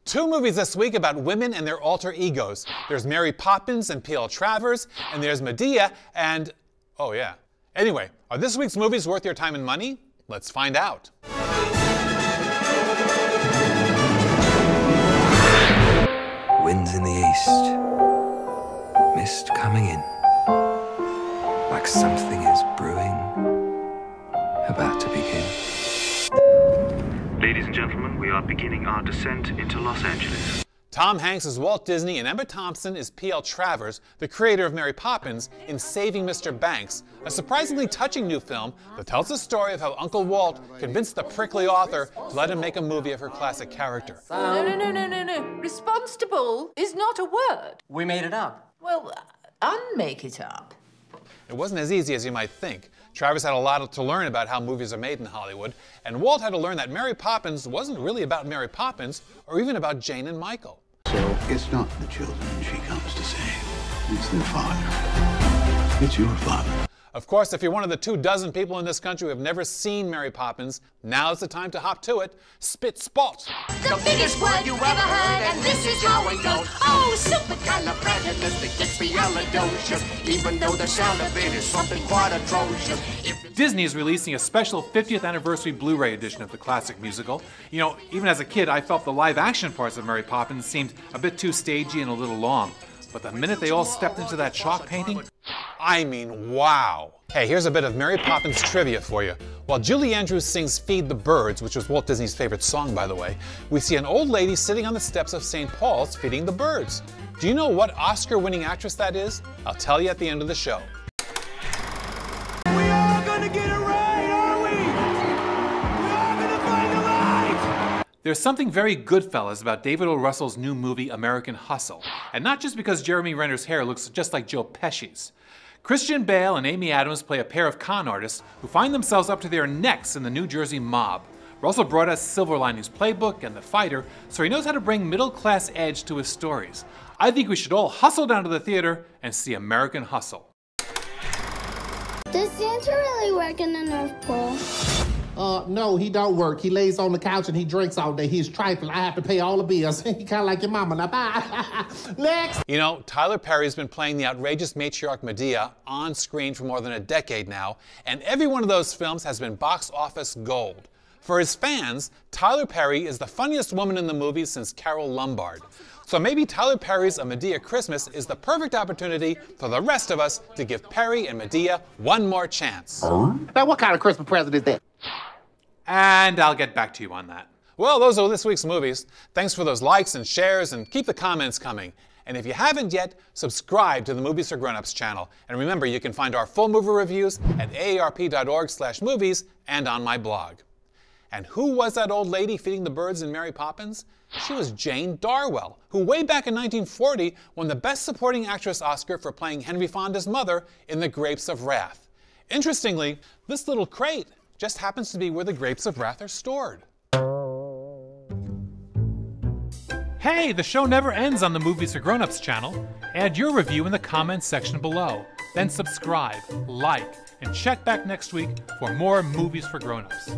Two movies this week about women and their alter egos. There's Mary Poppins and P.L. Travers, and there's Madea and... oh yeah. Anyway, are this week's movies worth your time and money? Let's find out. Winds in the east, mist coming in, like something is brewing, about to begin. Ladies and gentlemen, we are beginning our descent into Los Angeles. Tom Hanks is Walt Disney and Emma Thompson is P.L. Travers, the creator of Mary Poppins, in Saving Mr. Banks, a surprisingly touching new film that tells the story of how Uncle Walt convinced the prickly author to let him make a movie of her classic character. No. Responsible is not a word. We made it up. Well, unmake it up. It wasn't as easy as you might think. Travers had a lot to learn about how movies are made in Hollywood, and Walt had to learn that Mary Poppins wasn't really about Mary Poppins or even about Jane and Michael. So it's not the children she comes to save. It's their father. It's your father. Of course, if you're one of the 24 people in this country who have never seen Mary Poppins, now's the time to hop to it. Spit spot. The biggest word you ever heard, and this is how it goes. Oh, supercalifragilisticexpialidocious. Even though the sound of it is something quite atrocious. Disney is releasing a special 50th anniversary Blu-ray edition of the classic musical. You know, even as a kid, I felt the live-action parts of Mary Poppins seemed a bit too stagey and a little long. But the minute they all stepped into that chalk painting, I mean, wow. Hey, here's a bit of Mary Poppins trivia for you. While Julie Andrews sings Feed the Birds, which was Walt Disney's favorite song, by the way, we see an old lady sitting on the steps of St. Paul's feeding the birds. Do you know what Oscar-winning actress that is? I'll tell you at the end of the show. We are gonna get it right, are we? We are gonna find the light! there's something very Goodfellas about David O. Russell's new movie American Hustle. And not just because Jeremy Renner's hair looks just like Joe Pesci's. Christian Bale and Amy Adams play a pair of con artists who find themselves up to their necks in the New Jersey mob. Russell brought us Silver Linings Playbook and The Fighter, so he knows how to bring middle-class edge to his stories. I think we should all hustle down to the theater and see American Hustle. Does Santa really work in the North Pole? No, he don't work. He lays on the couch and he drinks all day. He's trifling. I have to pay all the bills. He kind of like your mama. Now, bye. Next. You know, Tyler Perry's been playing the outrageous matriarch Madea on screen for more than a decade now, and every one of those films has been box office gold. For his fans, Tyler Perry is the funniest woman in the movies since Carole Lombard. So maybe Tyler Perry's A Madea Christmas is the perfect opportunity for the rest of us to give Perry and Madea one more chance. Now, what kind of Christmas present is that? And I'll get back to you on that. Well, those are this week's movies. Thanks for those likes and shares, and keep the comments coming. And if you haven't yet, subscribe to the Movies For Grownups channel. And remember, you can find our full movie reviews at aarp.org/movies and on my blog. And who was that old lady feeding the birds in Mary Poppins? She was Jane Darwell, who way back in 1940 won the Best Supporting Actress Oscar for playing Henry Fonda's mother in The Grapes of Wrath. Interestingly, this little crate just happens to be where the Grapes of Wrath are stored. Hey, the show never ends on the Movies For Grownups channel. Add your review in the comments section below. Then subscribe, like, and check back next week for more Movies For Grownups.